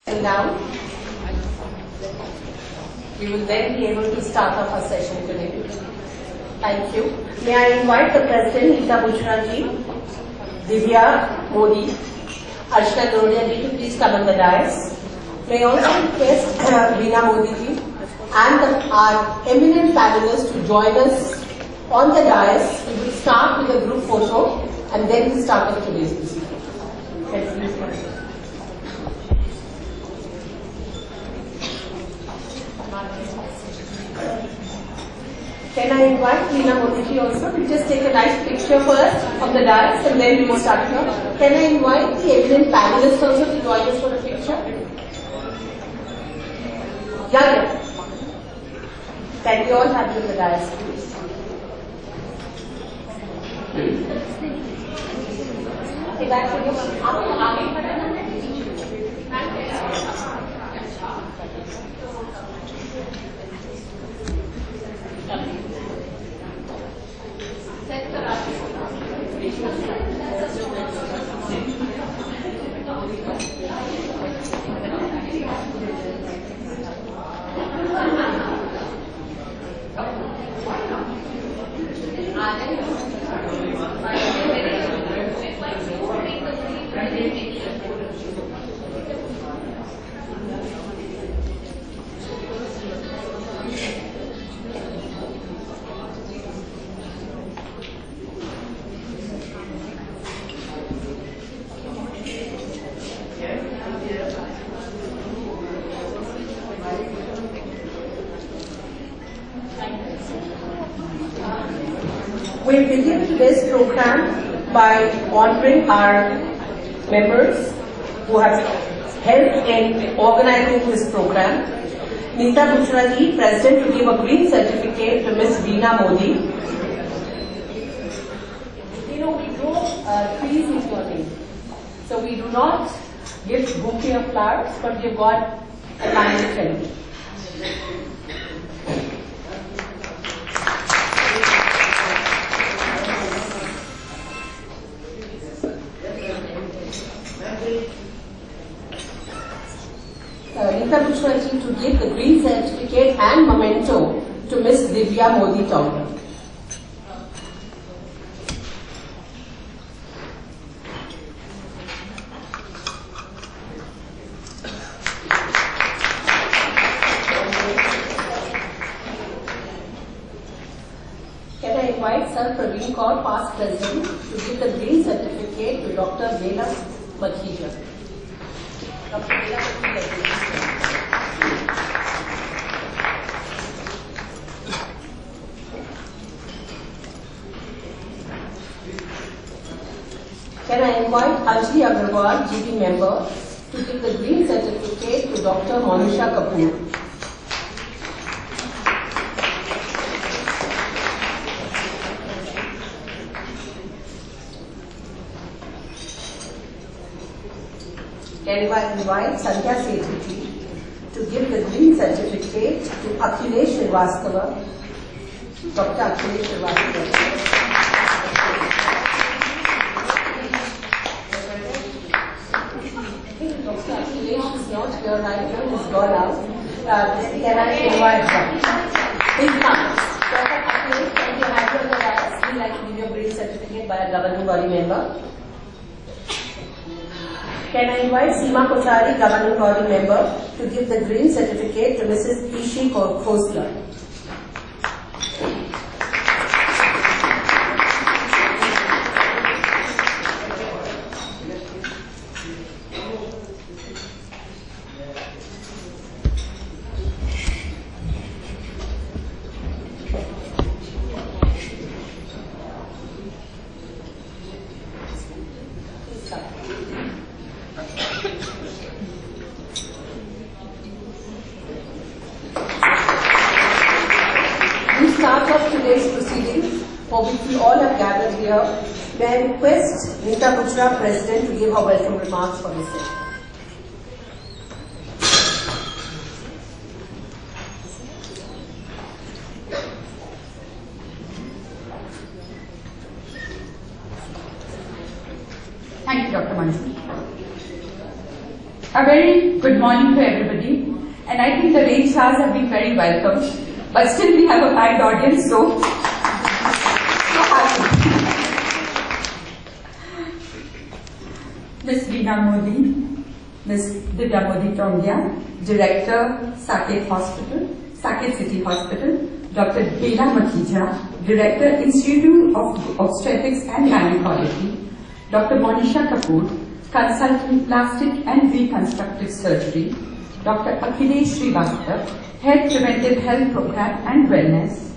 Down. We will then be able to start off our session today. Thank you. May I invite the President, Nita Buchra ji, Divya Modi, Arshna Garodia ji to please come on the dais. May I also request Veena Modi ji and our eminent panelists to join us on the dais. We will start with a group photo and then we start with today's proceedings. Can I invite Veena Modi ji also? We'll just take a nice picture first of the dais and then we will start here. Can I invite the eminent panelists also to join us for a picture? Yeah. Can we all have you on the dais, please? Okay, back to you. We'll begin today's program by honoring our members who have helped in organizing this program. Nita Buchra ji, President, to give a green certificate to Ms. Veena Modi. You know, we grow trees in your name. So we do not give bouquet of flowers, but we've got a line celebration. Nita Buchra ji to give the green certificate and memento to Ms. Divya Modi Tongre. Can I invite Sir Praveen Kaur, past President, to give the green certificate to Dr. Bela Makhija. Dr. Bela Makhija. Can I invite Ishi Khosla, GB member, to give the green certificate to Dr. Monisha Kapoor. Can I invite Saket City to give the green certificate to Akhilesh Srivastava, Dr. Akhilesh Srivastava Head. Here right now, he's gone out. Can I invite him? Please come. Dr. Akhilesh, can you have you on the dais? We'd like to give you a green certificate by a governing body member. Can I invite Seema Kochari, governing body member, to give the green certificate to Mrs. Ishi Khosla. May I request Nita Buchra, President, to give her welcome remarks for this session. Thank you, Dr. Monisha. A very good morning to everybody, and I think the rain showers have been very welcome, but still we have a packed audience, so happy. Ms. Bela Modi, Ms. Bela Modi Tongia, Director, Saket City Hospital, Dr. Bela Makhija, Director, Institute of Obstetrics and Gynecology, Dr. Monisha Kapoor, Consultant, Plastic and Reconstructive Surgery, Dr. Akhilesh Srivastava Head, Preventive Health Program and Wellness,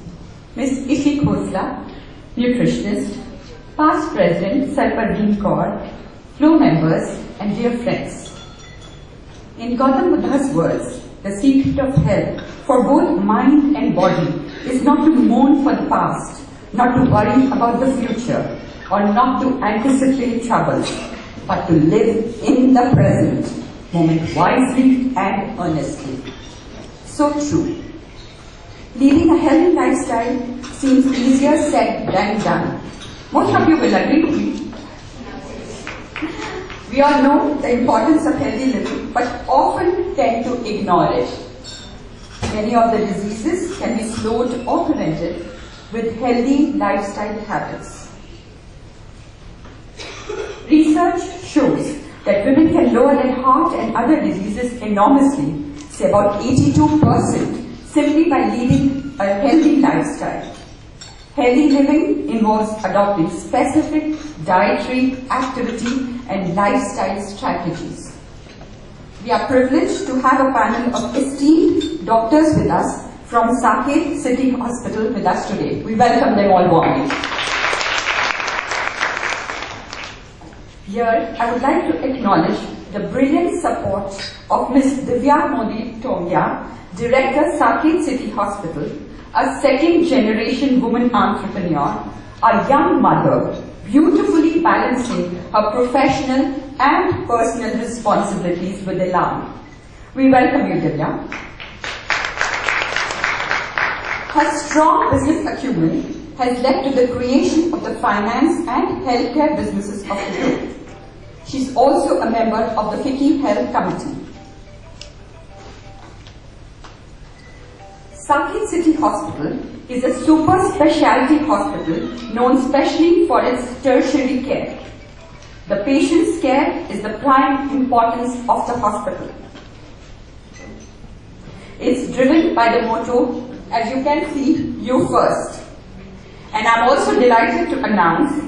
Ms. Ishi Khosla, Nutritionist, Past President, Sarpardeen Kaur, flow members and dear friends. In Gautam Buddha's words, the secret of health for both mind and body is not to mourn for the past, not to worry about the future, or not to anticipate troubles, but to live in the present moment wisely and earnestly. So true. Leading a healthy lifestyle seems easier said than done. Most of you will agree with me. We all know the importance of healthy living, but often tend to ignore it. Many of the diseases can be slowed or prevented with healthy lifestyle habits. Research shows that women can lower their heart and other diseases enormously, say about 82%, simply by leading a healthy lifestyle. Healthy living involves adopting specific dietary, activity and lifestyle strategies. We are privileged to have a panel of esteemed doctors with us from Saket City Hospital with us today. We welcome them all warmly. Here, I would like to acknowledge the brilliant support of Ms. Bela Modi Tongia, Director, Saket City Hospital, a second-generation woman entrepreneur, a young mother, beautifully balancing her professional and personal responsibilities with elan. We welcome you, Divya. Her strong business acumen has led to the creation of the finance and healthcare businesses of the group. She's also a member of the FICCI Health Committee. Saket City Hospital is a super specialty hospital known specially for its tertiary care. The patient's care is the prime importance of the hospital. It's driven by the motto, as you can see, you first. And I'm also delighted to announce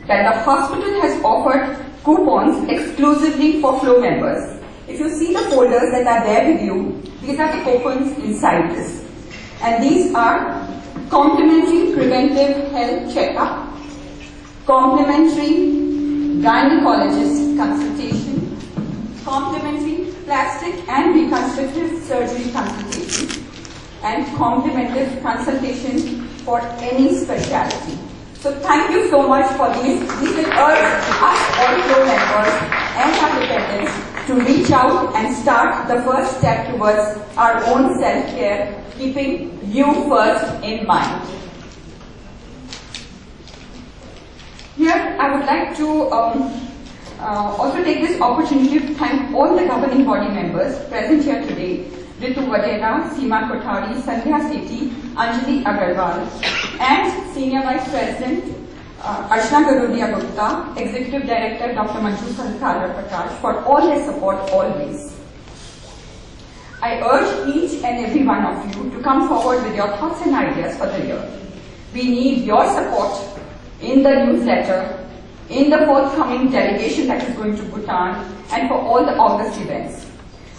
that the hospital has offered coupons exclusively for flow members. If you see the folders that are there with you, these are the coupons inside this. And these are complimentary preventive health checkup, complimentary gynecologist consultation, complimentary plastic and reconstructive surgery consultation, and complimentary consultation for any specialty. So thank you so much for these. We will urge us all flow members and our dependents to reach out and start the first step towards our own self-care, keeping you first in mind. Here, I would like to also take this opportunity to thank all the governing body members present here today, Ritu Vadera, Seema Kothari, Sandhya Sethi, Anjali Agarwal, and Senior Vice President Archana Garudia Gupta, Executive Director Dr. Manju Sankara Prakash for all their support always. I urge each and every one of you to come forward with your thoughts and ideas for the year. We need your support in the newsletter, in the forthcoming delegation that is going to Bhutan, and for all the August events.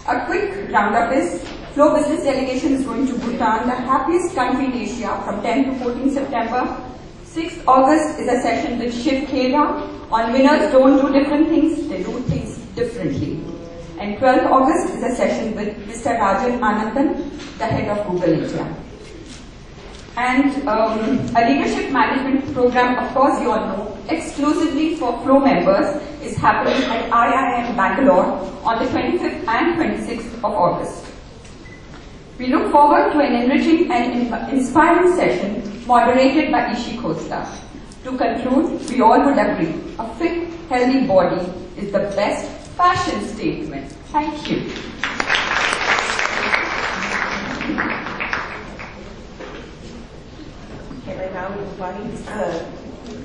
A quick roundup is, Flow Business Delegation is going to Bhutan, the happiest country in Asia, from 10 to 14 September. 6th August is a session with Shiv Khera on winners don't do different things, they do things differently. And 12th August is a session with Mr. Rajan Anandan, the head of Google India. And a leadership management program, of course you all know, exclusively for flow members is happening at IIM Bangalore on the 25th and 26th of August. We look forward to an enriching and inspiring session moderated by Ishi Khosla. To conclude, we all would agree, a fit, healthy body is the best fashion statement Thank you. Can I now invite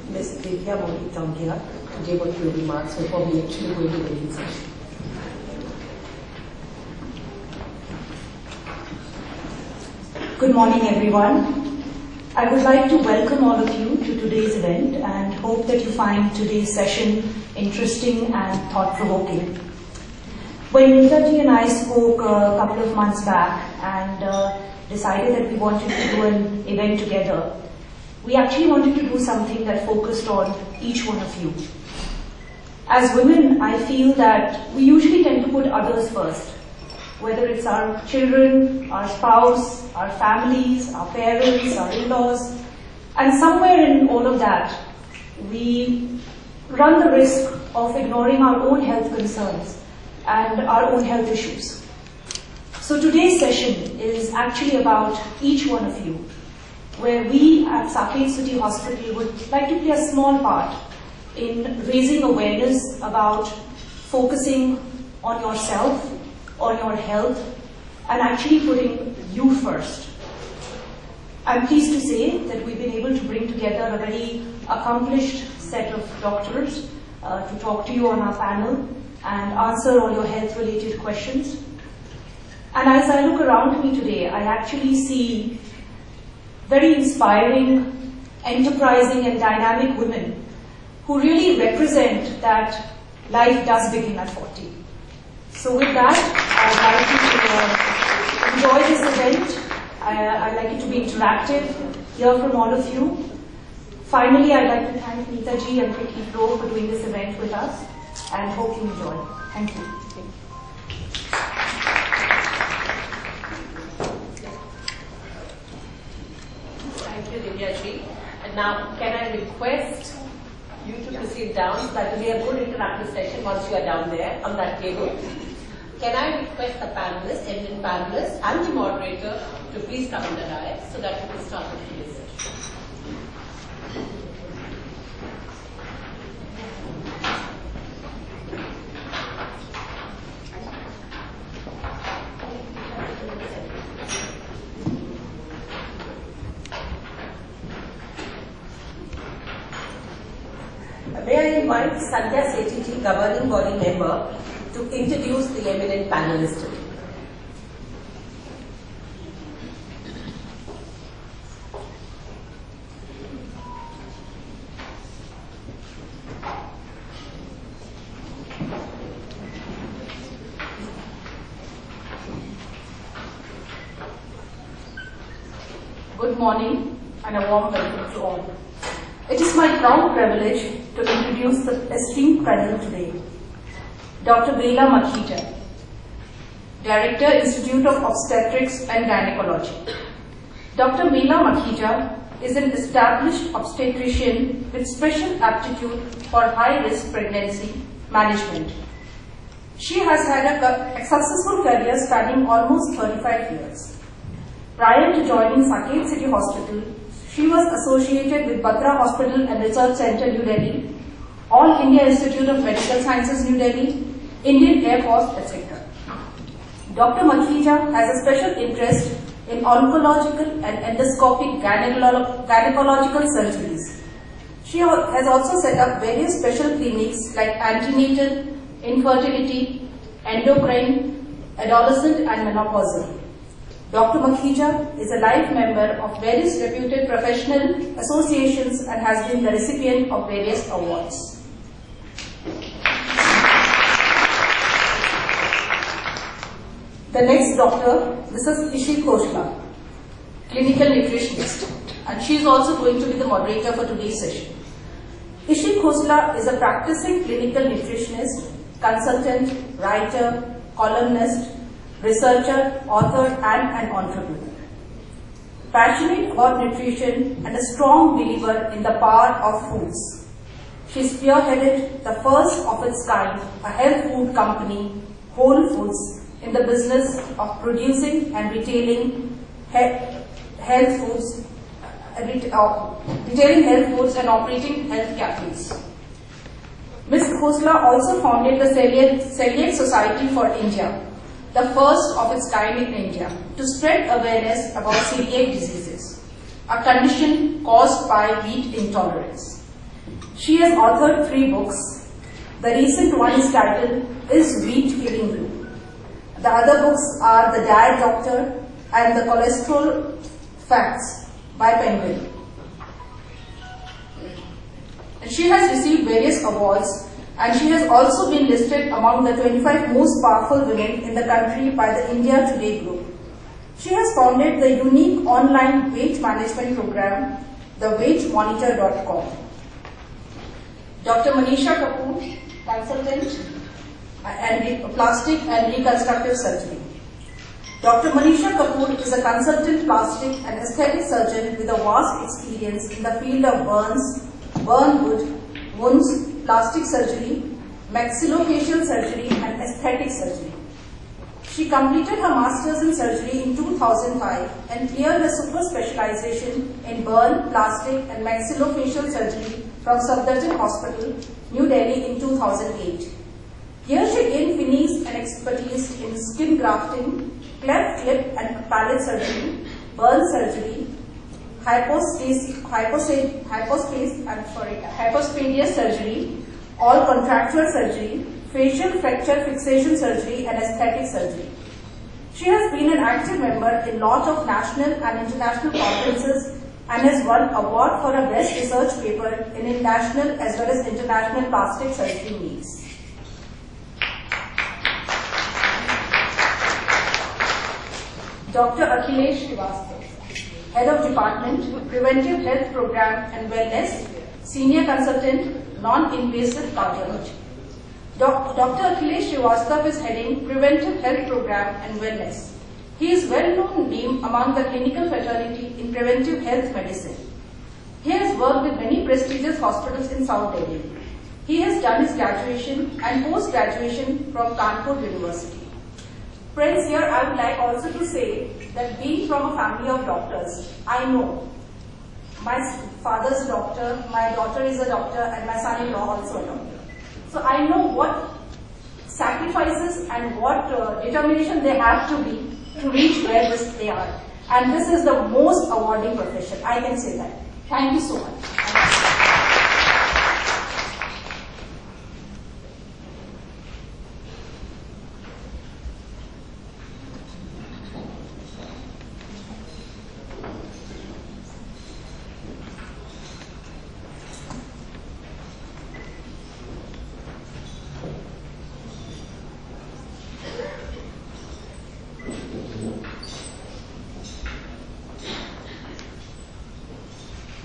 Ms. Divya Modi Tongia to give a few remarks before we actually go into the main session. Good morning, everyone. I would like to welcome all of you to today's event and hope that you find today's session interesting and thought-provoking. When Neetaji and I spoke a couple of months back and decided that we wanted to do an event together, we actually wanted to do something that focused on each one of you. As women, I feel that we usually tend to put others first, whether it's our children, our spouse, our families, our parents, our in-laws, and somewhere in all of that, we run the risk of ignoring our own health concerns and our own health issues. So today's session is actually about each one of you, where we at Saket City Hospital would like to play a small part in raising awareness about focusing on yourself, on your health, and actually putting you first. I'm pleased to say that we've been able to bring together a very accomplished set of doctors to talk to you on our panel and answer all your health-related questions. And as I look around me today, I actually see very inspiring, enterprising, and dynamic women who really represent that life does begin at 40. So with that, I'd like you to enjoy this event. I'd like it to be interactive, hear from all of you. Finally, I'd like to thank Neetaji and FICCI Pro for doing this event with us and hope you enjoy. Thank you. Thank you, Divyaji. And now, can I request you to proceed down so that will be a good interactive session once you are down there on that table. Can I request the panelists, eminent panelists, and the moderator to please come on the dais so that we can start with today's session. May I invite Saket City governing body member to introduce the eminent panelists today. Good morning and a warm welcome to all. It is my proud privilege to introduce the esteemed panel today. Dr. Bela Makhija, Director, Institute of Obstetrics and Gynecology. Dr. Bela Makhija is an established obstetrician with special aptitude for high-risk pregnancy management. She has had a successful career spanning almost 35 years. Prior to joining Saket City Hospital, she was associated with Batra Hospital and Research Center, New Delhi, All India Institute of Medical Sciences, New Delhi, Indian Air Force, etc. Dr. Makhija has a special interest in oncological and endoscopic gynecological surgeries. She has also set up various special clinics like antenatal, infertility, endocrine, adolescent and menopausal. Dr. Makhija is a life member of various reputed professional associations and has been the recipient of various awards. The next doctor, Mrs. Ishi Khosla, clinical nutritionist, and she is also going to be the moderator for today's session. Ishi Khosla is a practicing clinical nutritionist, consultant, writer, columnist, researcher, author, and an entrepreneur. Passionate about nutrition and a strong believer in the power of foods, she spearheaded the first of its kind, a health food company, Whole Foods, in the business of producing and retailing health foods and operating health cafes. Ms. Khosla also founded the Celiac Society for India, the first of its kind in India, to spread awareness about celiac diseases, a condition caused by wheat intolerance. She has authored 3 books. The recent one is titled, Is Wheat Killing You? The other books are The Diet Doctor and The Cholesterol Facts by Penguin. She has received various awards, and she has also been listed among the 25 most powerful women in the country by the India Today group. She has founded the unique online weight management program, theweightmonitor.com. Dr. Monisha Kapoor Consultant and Plastic and Reconstructive Surgery. Dr. Monisha Kapoor is a consultant plastic and aesthetic surgeon with a vast experience in the field of burns, burn wounds, plastic surgery, maxillofacial surgery and aesthetic surgery. She completed her Masters in Surgery in 2005 and cleared her super specialization in burn, plastic and maxillofacial surgery from Saket Hospital, New Delhi in 2008. Here she gained finish and expertise in skin grafting, cleft lip and palate surgery, burn surgery, hypospadia surgery, all contractual surgery, facial fracture fixation surgery and aesthetic surgery. She has been an active member in lot of national and international conferences and has won award for a best research paper in national as well as international plastic surgery meets. Dr. Akhilesh Srivastava, Head of Department, Preventive Health Program and Wellness, Senior Consultant, Non-Invasive Cardiology. Dr. Akhilesh Srivastava is heading Preventive Health Program and Wellness. He is well-known name among the clinical fraternity in preventive health medicine. He has worked with many prestigious hospitals in South Delhi. He has done his graduation and post-graduation from Kanpur University. Friends, here I would like also to say that being from a family of doctors, I know my father's a doctor, my daughter is a doctor, and my son-in-law also a doctor. So I know what sacrifices and what determination they have to be to reach where they are. And this is the most awarding profession, I can say that. Thank you so much.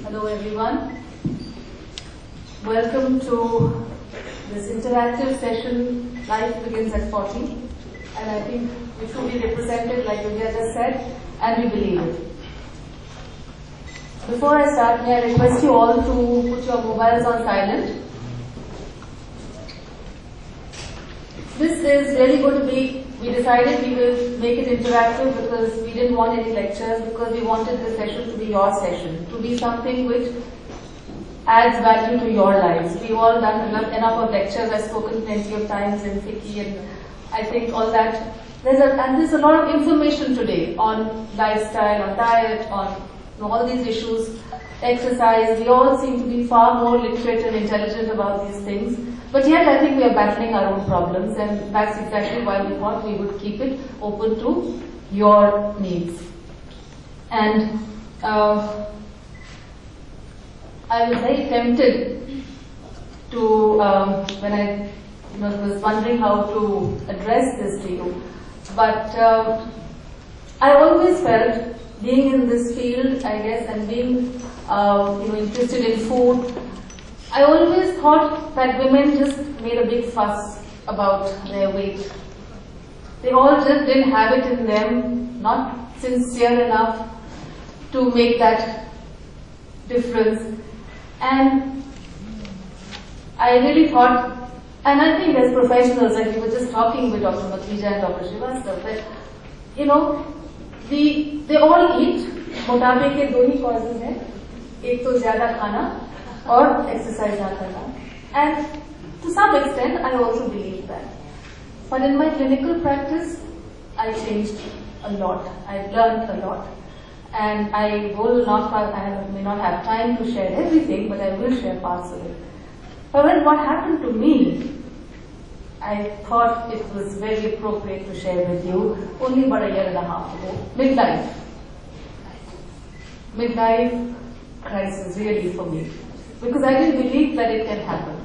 Hello everyone. Welcome to this interactive session, Life Begins at 40. And I think we should be represented like Vidya just said, and we believe it. Before I start, may I request you all to put your mobiles on silent. This is really going to be, we decided we will make it interactive because we didn't want any lectures, because we wanted this session to be your session, to be something which adds value to your lives. We've all done enough of lectures, I've spoken plenty of times in FICCI and I think all that. There's a lot of information today on lifestyle, on diet, on all these issues, exercise. We all seem to be far more literate and intelligent about these things. But yet I think we are battling our own problems, and that's exactly why we thought we would keep it open to your needs. And I was very tempted to, when I was wondering how to address this to you, but I always felt, being in this field, I guess, and being interested in food, I always thought that women just made a big fuss about their weight. They all just didn't have it in them, not sincere enough to make that difference. And I really thought, and I think as professionals, like we were just talking with Dr. Makhija and Dr. Srivastava, that, they all eat. मोटापे के 2 ही causes हैं, एक तो ज़्यादा खाना और exercise ना करना. And To some extent, I also believe that. But in my clinical practice, I changed a lot. I've learned a lot. And I may not have time to share everything, but I will share parts of it. But what happened to me, I thought it was very appropriate to share with you only about a year and a half ago. Midlife. Midlife crisis really for me. Because I didn't believe that it can happen.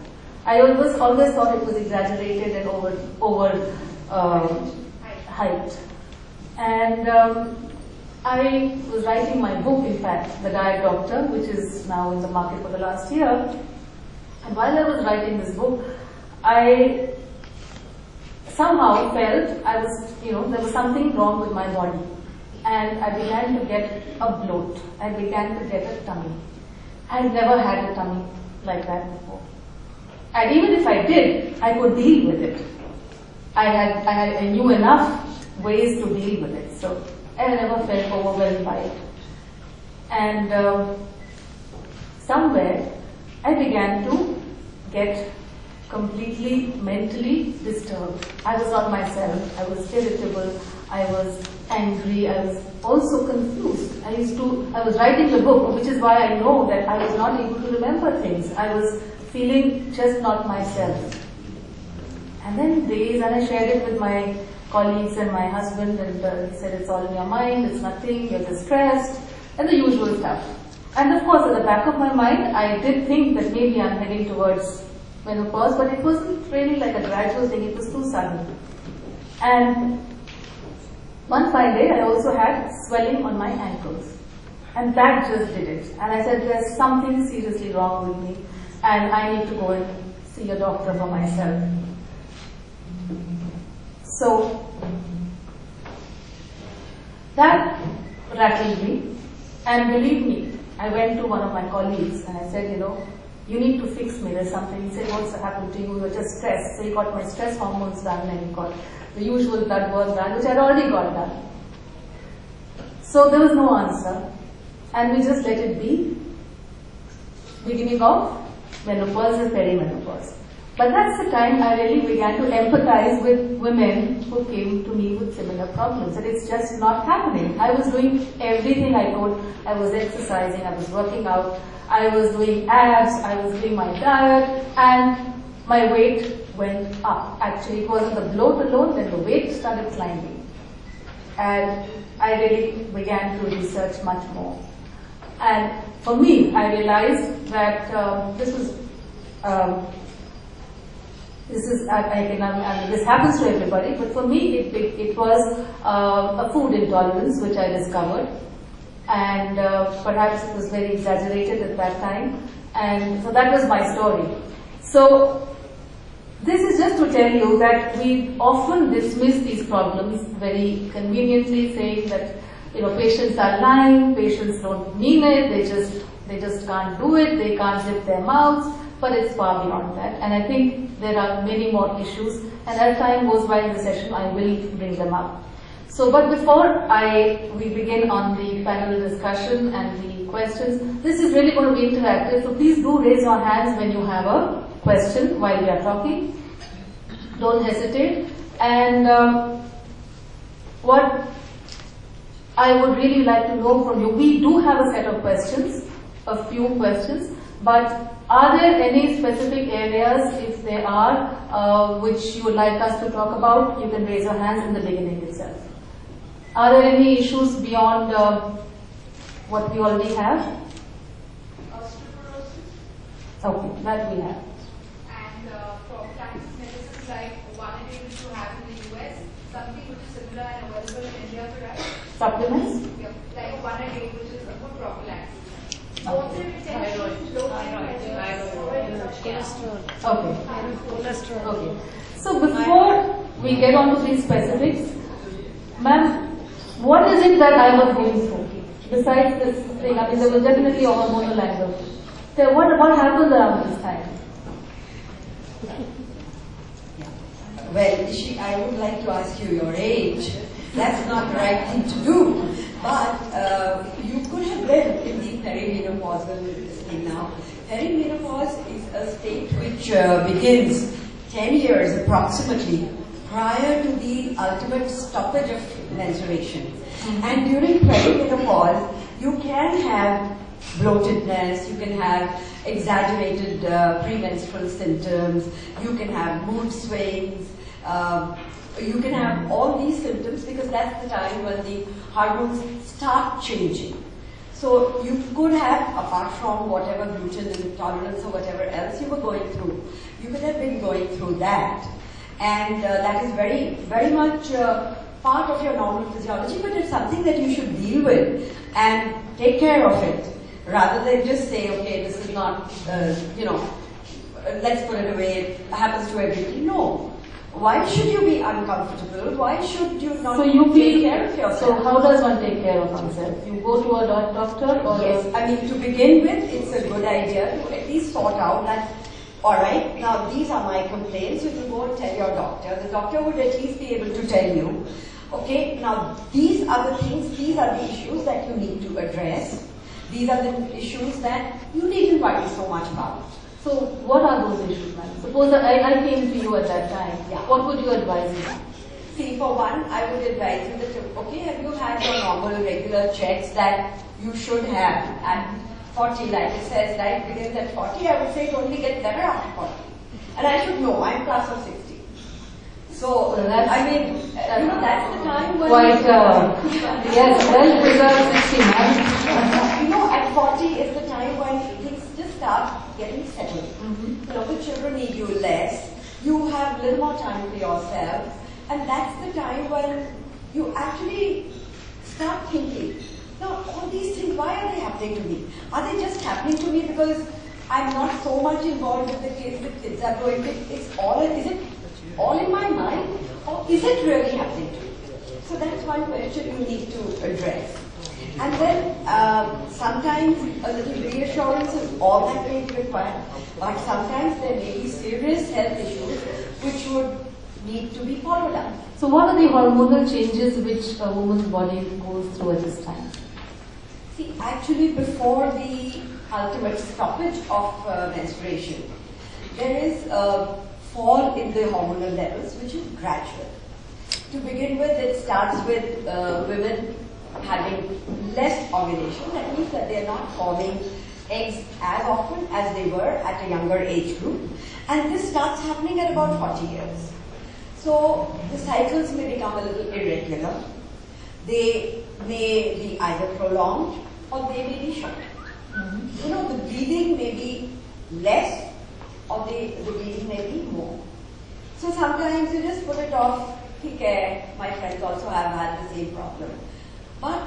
I always thought it was exaggerated and hyped. And I was writing my book, in fact, The Diet Doctor, which is now in the market for the last year. And while I was writing this book, I somehow felt there was something wrong with my body. And I began to get a bloat. I began to get a tummy. I had never had a tummy like that before. And even if I did, I could deal with it. I knew enough ways to deal with it. So I never felt overwhelmed by it. And somewhere I began to get completely mentally disturbed. I was not myself. I was irritable. I was angry. I was also confused. I was writing the book, which is why I know that I was not able to remember things. I was feeling just not myself. And then days, and I shared it with my colleagues and my husband, and he said, it's all in your mind, it's nothing, you're just stressed, and the usual stuff. And of course, at the back of my mind, I did think that maybe I'm heading towards menopause, but it wasn't really like a gradual thing, it was too sudden. And one fine day, I also had swelling on my ankles. And that just did it. And I said, there's something seriously wrong with me, and I need to go and see a doctor for myself. So, that rattled me, and believe me, I went to one of my colleagues and I said, you need to fix me, there's something. He said, what's happened to you? You're just stressed. So he got my stress hormones done, and he got the usual blood work done, which I'd already got done. So there was no answer, and we just let it be. Beginning of menopause and perimenopause. But that's the time I really began to empathize with women who came to me with similar problems. And it's just not happening. I was doing everything I could. I was exercising, I was working out, I was doing abs, I was doing my diet, and my weight went up. Actually, it wasn't the bloat alone, then the weight started climbing. And I really began to research much more. And for me, I realized that this happens to everybody, but for me it was a food intolerance which I discovered, and perhaps it was very exaggerated at that time, and so that was my story. So this is just to tell you that we often dismiss these problems very conveniently, saying that patients are lying, patients don't mean it, they just can't do it, they can't zip their mouths. But it's far beyond that, and I think there are many more issues, and as time goes by in the session, I will bring them up. So, but before we begin on the panel discussion and the questions, this is really going to be interactive, so please do raise your hands when you have a question while we are talking. Don't hesitate. And what I would really like to know from you, we do have a set of questions, a few questions, but are there any specific areas, if there are, which you would like us to talk about? You can raise your hands in the beginning itself. Are there any issues beyond what we already have? Osteoporosis. Okay, that we have. And prophylaxis medicines like one it is to have in the US, something which is similar and available in India, right? Supplements? Yeah, like one a day, which is a good prophylaxis. Okay. So before we get on to these specifics, ma'am, what is it that I was going through? Besides this thing, there was definitely a hormonal angle. So what happened around this time? Well, Ishi, I would like to ask you your age. That's not the right thing to do. But you could have read in the perimenopausal thing now. Perimenopause is a state which begins 10 years approximately prior to the ultimate stoppage of menstruation. And during perimenopause, you can have bloatedness, you can have exaggerated premenstrual symptoms, you can have mood swings, you can have all these symptoms because that's the time when the hormones start changing. So you could have, apart from whatever gluten intolerance or whatever else you were going through, you could have been going through that. And that is very, very much part of your normal physiology, but it's something that you should deal with and take care of it, rather than just say, okay, this is not, let's put it away, it happens to everybody. No. Why should you be uncomfortable? Why should you not take care of yourself? So how does one take care of oneself? You go to a doctor or? Yes, I mean, to begin with, it's a good idea to at least sort out that, alright, now these are my complaints, you can go and tell your doctor. The doctor would at least be able to tell you, okay, now these are the things, these are the issues that you need to address. These are the issues that you needn't worry so much about. So what are those issues, ma'am? Suppose that I came to you at that time. Yeah. What would you advise me? See, for one, I would advise you that, okay, have you had your normal regular checks that you should have at 40, like it says, right, begins at 40, I would say it only gets better after 40. And I should know, I'm class of 60. So, I mean, that's the time when... Quite, yes, well preserved 60 months. At 40 is the time when things just start getting settled. The children need you less. You have a little more time for yourself. And that's the time when you actually start thinking, now all these things, why are they happening to me? Are they just happening to me because I'm not so much involved with the kids, the kids are going to, is it all in my mind? Or is it really happening to me? So that's one question you need to address. And then sometimes a little reassurance is all that may be required, but sometimes there may be serious health issues which would need to be followed up. So what are the hormonal changes which a woman's body goes through at this time? See, actually before the ultimate stoppage of menstruation, there is a fall in the hormonal levels which is gradual. To begin with, it starts with women having less ovulation. That means that they are not forming eggs as often as they were at a younger age group. And this starts happening at about 40 years. So the cycles may become a little irregular. They may be either prolonged or they may be short. The bleeding may be less or the bleeding may be more. So sometimes you just put it off. Okay, my friends also have had the same problem. But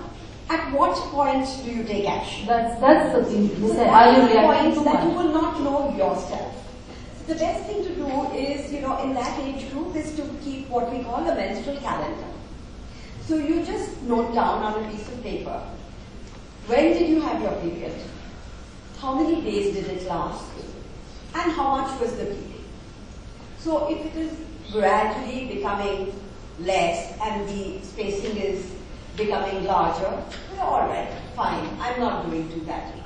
at what point do you take action? That's the thing. So Are you there are reacting points too that you much? will not know yourself. So the best thing to do is, in that age group, is to keep what we call a menstrual calendar. So you just note down on a piece of paper, when did you have your period? How many days did it last? And how much was the bleeding? So if it is gradually becoming less and the spacing is becoming larger, alright, fine, I'm not doing too badly.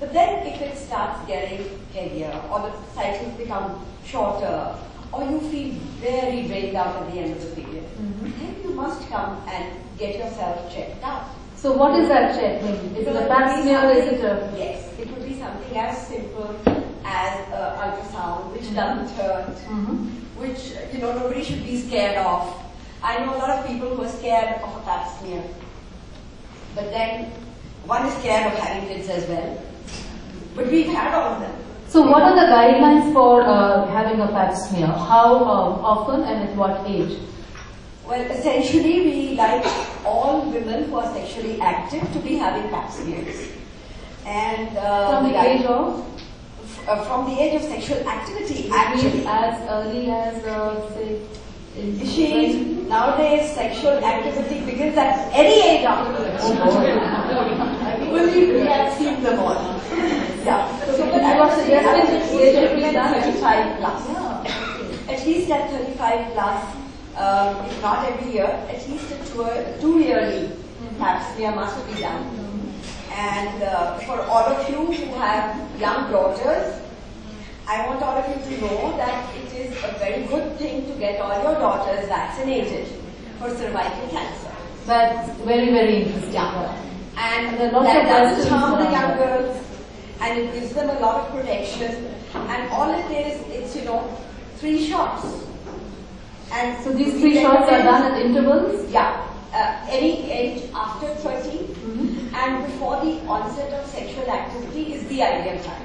But then if it starts getting heavier or the cycles become shorter or you feel very drained out at the end of the period, then you must come and get yourself checked out. So what is that check? Is it a pap smear or is it a... Yes, it would be something as simple as ultrasound, which doesn't hurt, which nobody should be scared of. I know a lot of people who are scared of a pap smear, but then one is scared of having kids as well. But we've had all of them. So what are the guidelines for having a pap smear? How often and at what age? Well, essentially we like all women who are sexually active to be having pap smears. And From the age of? From the age of sexual activity, actually. As early as, say, nowadays sexual activity begins at any age after we have seen them all. Yeah. So I was suggesting they should be done 35 plus. At least at 35 plus, if not every year, at least a 2-yearly pap smear must be done. And for all of you who have young daughters, I want all of you to know that it is a very good thing to get all your daughters vaccinated for cervical cancer. That's very, very interesting. And there are lots that of doesn't questions harm the around young that. girls, and it gives them a lot of protection. And all it is, it's 3 shots. And So these 3 shots are done at intervals? Yeah, any age after 30 and before the onset of sexual activity is the ideal time.